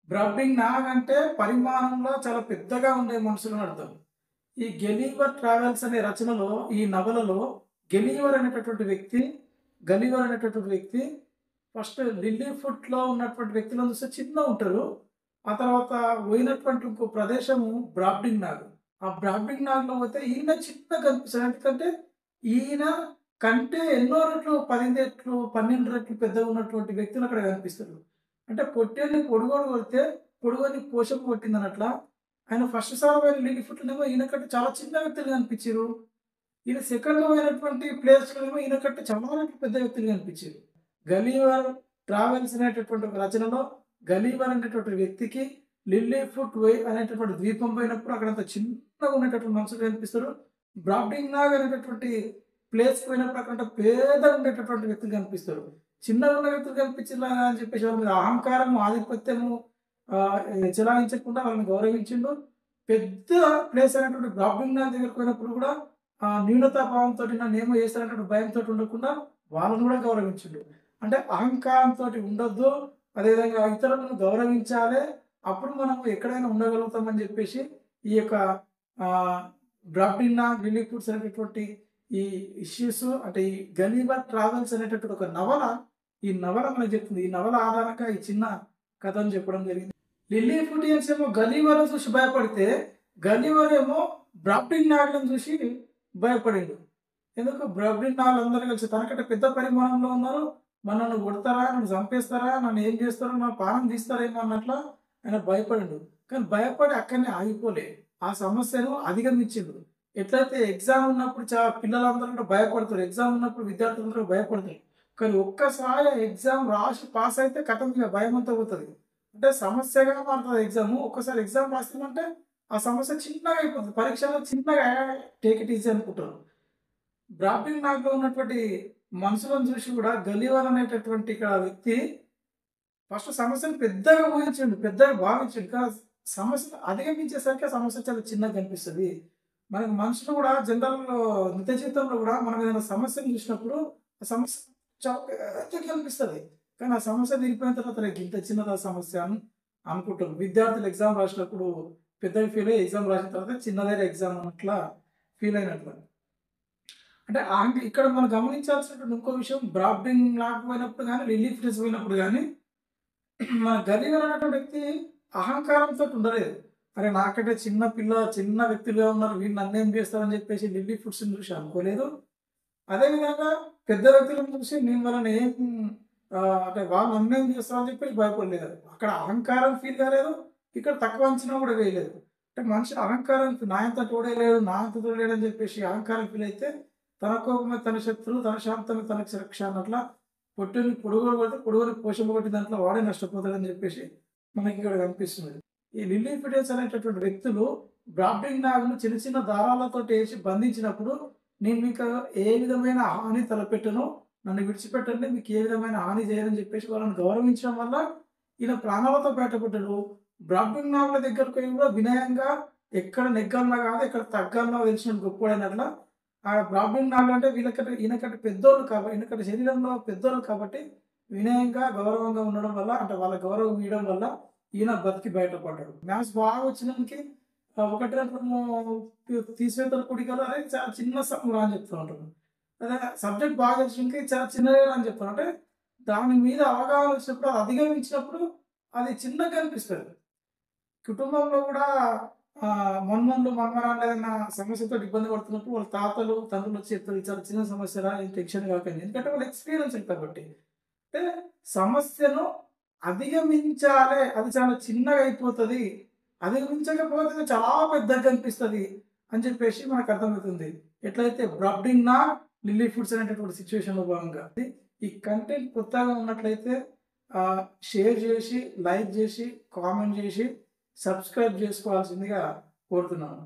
బ్రాబ్డింగ్ నాగ్ అంటే పరిమాణంలో చాలా పెద్దగా ఉండే మనుషులని అర్థం. ఈ 'గెలీవర్ ట్రావెల్స్' అనే రచనలో, ఈ నవలలో గలీవర్ అనేటటువంటి వ్యక్తి ఫస్ట్ లిల్లీ ఫుట్‌లో ఉన్నటువంటి వ్యక్తులను చూస్తే చిన్నగుంటారు. ఆ తర్వాత పోయినటువంటి ఇంకో ప్రదేశము బ్రాబ్డింగ్ నాగ్. ఆ బ్రాబ్డింగ్ నాగ్‌లో పోతే ఈయన చిన్నగా కనిపిస్తాడు. ఎందుకంటే ఈయన కంటే ఎన్నో రెట్లు 10 రెట్లు, 12 రెట్లు పెద్దగా ఉన్నటువంటి వ్యక్తులు అక్కడ కనిపిస్తారు. అంటే పొట్టేల్ని పొడుగోడు కొడితే పొడుగోని పోషం కొట్టిందనట్లా. ఆయన ఫస్ట్ సారి పోయిన లిల్లీ ఫుట్‌లోనేమో ఈయన కంటే చాలా చిన్న వ్యక్తులు కనిపించిర్రు. ఈయన సెకండ్‌లో పోయినటువంటి ప్లేస్‌లోనేమో ఈయన కంటే చాలా రెట్లు పెద్ద వ్యక్తులు కనిపించిర్రు. 'గలీవర్ ట్రావెల్స్' అనేటటువంటి ఒక రచనలో గలీవర్ అనేటటువంటి వ్యక్తికి లిల్లీ ఫుట్ వే అనేటటువంటి ద్వీపం పోయినప్పుడు అక్కడంత చిన్నగా ఉండేటటువంటి మనుషులు కనిపిస్తారు. బ్రాబ్డింగ్ నాగ్ అనేటటువంటి ప్లేస్‌కి పోయినప్పుడు అక్కడ పేదగా ఉండేటటువంటి వ్యక్తులు కనిపిస్తారు. చిన్నగా ఉన్న వ్యక్తులు కనిపించిర్రా అని చెప్పేసి వాళ్ళ మీద అహంకారము, ఆధిపత్యము చెలాయించకుండా వాళ్ళని గౌరవించిండు. పెద్ద ప్లేస్ అయినటువంటి బ్రాబ్డింగ్ నాగ్ దగ్గరికి పోయినప్పుడు కూడా న్యూనతా భావంతోటి నన్నేమో చేస్తారనేటువంటి భయంతోటి ఉండకుండా వాళ్ళని కూడా గౌరవించిండు. అంటే అహంకారంతోటి ఉండొద్దు. అదేవిధంగా ఇతరులను గౌరవించాలే. అప్పుడు మనం ఎక్కడైనా ఉండగలుగుతామని చెప్పేసి ఈ యొక్క ఆహ్, బ్రాబ్డింగ్ నాగ్, లిల్లీ ఫుట్స్ అనేటటువంటి ఈ ఇష్యూస్ అంటే ఈ 'గలీవర్ ట్రావెల్స్' అనేటటువంటి ఒక నవల, ఈ నవల మనకు చెప్తుంది. ఈ నవల ఆధారంగా ఈ చిన్న కథను చెప్పడం జరిగింది. లిల్లీ ఫుటియన్స్ ఏమో గలీవర్‌ని చూసి భయపడితే, గలీవర్ ఏమో బ్రాబ్డింగ్ నాగ్‌లను చూసి భయపడిండు. ఎందుకు బ్రాబ్డింగ్ నాగ్‌లందరూ కలిసి తనకంటే పెద్ద పరిమాణంలో ఉన్నారు. మరి నన్ను కొడతారా? నన్ను చంపేస్తారా? నన్ను ఏం చేస్తారో? నా ప్రాణం తీస్తారేమో అన్నట్ల ఆయన భయపడిండు. కానీ భయపడి అక్కడనే ఆగిపోలే. ఆ సమస్యను అధిగమించిండు. ఎట్లయితే ఎగ్జామ్ ఉన్నప్పుడు పిల్లలందరూ కూడా భయపడతారు. ఎగ్జామ్ ఉన్నప్పుడు విద్యార్థులందరూ భయపడతారు. కానీ ఒక్కసారి ఎగ్జామ్ రాసి పాస్ అయితే ఖతం ఇగ భయమంతా పోతది. అంటే సమస్యగా మారుతది ఎగ్జాము. ఒక్కసారి ఎగ్జామ్ రాసిందంటే ఆ సమస్య చిన్నగా అయిపోతది. పరీక్షలో చిన్నగా టేక్ ఇట్ ఈజీ అనుకుంటారు. బ్రాబ్డింగ్ నాగ్‌లో ఉన్నటువంటి మనుషులను చూసి కూడా గలీవర్ అనేటటువంటి ఇక్కడ వ్యక్తి ఫస్ట్ సమస్యను పెద్దగా ఊహించిండు. పెద్దగా భావించిండు. సమస్యను అధిగమించేసరికి ఆ సమస్య చాలా చిన్నగా కనిపిస్తది. మనకు మనుషులు కూడా జనరల్‌లో నిత్య జీవితంలో కూడా మనం ఏదైనా సమస్యను చూసినప్పుడు ఆ సమస్య చాలా పెద్దగా కనిపిస్తది. కానీ ఆ సమస్య తీరిపోయిన తర్వాత అరె! గింత చిన్నదా సమస్య అని అనుకుంటాం. విద్యార్థులు ఎగ్జామ్ రాసినప్పుడు పెద్దగా ఫీల్ అయ్యి ఎగ్జామ్ రాసిన తర్వాత చిన్నదేరా ఎగ్జామ్ అన్నట్లా ఫీల్ అయినట్లు. అంటే ఇక్కడ మనం గమనించాల్సినటువంటి ఇంకో విషయం బ్రాబ్డింగ్ పోయినప్పుడు గాని, లిల్లీ ఫ్రిజ్ పోయినప్పుడు గాని మన గలీవర్ అనేటువంటి వ్యక్తి అహంకారంతోటి ఉండలేదు. అరే! నాకంటే చిన్న వ్యక్తులుగా ఉన్నారు. వీళ్ళు నన్నేం చేస్తారని చెప్పేసి లిల్లీ ఫుడ్స్‌ని చూసి అనుకోలేదు. అదేవిధంగా పెద్ద వ్యక్తులను చూసి నేను వాళ్ళని ఏం అంటే వాళ్ళు నన్నేం చేస్తారని చెప్పేసి భయపడలేదు. అక్కడ అహంకారం ఫీల్ కాలేదు. ఇక్కడ తక్కువ అంచనా కూడా వేయలేదు. అంటే మనిషి అహంకారానికి నా అంతట తోడే లేడు, నా అంత తోడు లేడని చెప్పేసి అహంకారం ఫీల్ అయితే తన కోపమే తన శత్రువు, తన శాంతమే తనకి రక్ష అన్నట్ల పొట్టుని పొడుగుడు కొడితే పొడుగుని పోషింపబట్టి దాంట్లో వాడే నష్టపోతాడని చెప్పేసి మనకి ఇక్కడ కనిపిస్తున్నది. ఈ లిల్లీ ఫిడెన్స్ అనేటటువంటి వ్యక్తులు బ్రాబ్డింగ్ నాగ్‌ను చిన్న చిన్న దారాలతోటి ఏసి బంధించినప్పుడు నేను మీకు ఏ విధమైన హాని తలపెట్టను. నన్ను విడిచిపెట్టండి. మీకు ఏ విధమైన హాని చేయనని చెప్పేసి వాళ్ళని గౌరవించడం వల్ల ఈయన ప్రాణాలతో బయటపడ్డాడు. బ్రాబ్డింగ్ నాగ్‌ల దగ్గరికి పోయి కూడా వినయంగా ఎక్కడ నెగ్గాలనో కాదు, ఎక్కడ తగ్గాలనో తెలిసిన గొప్పోడైనట్లా ఆ బ్రాబ్డింగ్ నాగ్ అంటే ఈయనకంటే పెద్దోళ్ళు ఈయనకంటే శరీరంలో పెద్దోళ్ళు కాబట్టి వినయంగా, గౌరవంగా ఉండడం వల్ల అంటే వాళ్ళ గౌరవం ఇయ్యడం వల్ల ఈయన బతికి బయటపడ్డాడు. మ్యాథ్స్ బాగా వచ్చినోనికి 1, 2 తీసివేతల కూడికలు అరే చాలా చిన్న సమ్‌రా అని చెప్తా ఉంటారు. అదే సబ్జెక్ట్ బాగా వచ్చినోనికి చాలా చిన్నదేరా అని చెప్తారు. అంటే దాని మీద అవగాహన వచ్చినప్పుడు, అది అధిగమించినప్పుడు అది చిన్నగా కనిపిస్తది. కుటుంబంలో గూడా మనుమలు, మనమరాళ్ళు ఏదైనా సమస్యతోటి ఇబ్బంది పడుతున్నప్పుడు వాళ్ళ తాతలు, తండ్రులు వచ్చి చెప్తారు. "ఇది చాలా చిన్న సమస్యరా ఏం టెన్షన్ కాకండి." ఎందుకంటే వాళ్ళు ఎక్స్‌పీరియన్స్‌డ్ కాబట్టి. అంటే సమస్యను అధిగమించాలే. అది చాలా చిన్నగా అయిపోతది. అధిగమించకపోతే అది చాలా పెద్దగా కనిపిస్తది అని చెప్పేసి మనకు అర్థమవుతుంది. ఎట్లయితే బ్రాబ్డింగ్‌నా, లిల్లీ ఫుడ్స్ అనేటటువంటి సిట్యుయేషన్‌లో భాగంగా. ఈ కంటెంట్ కొత్తగా ఉన్నట్లయితే షేర్ జేసి, లైక్ జేసి, కామెంట్ జేసి, సబ్స్క్రైబ్ జేసుకోవాల్సిందిగా కోరుతున్నాను.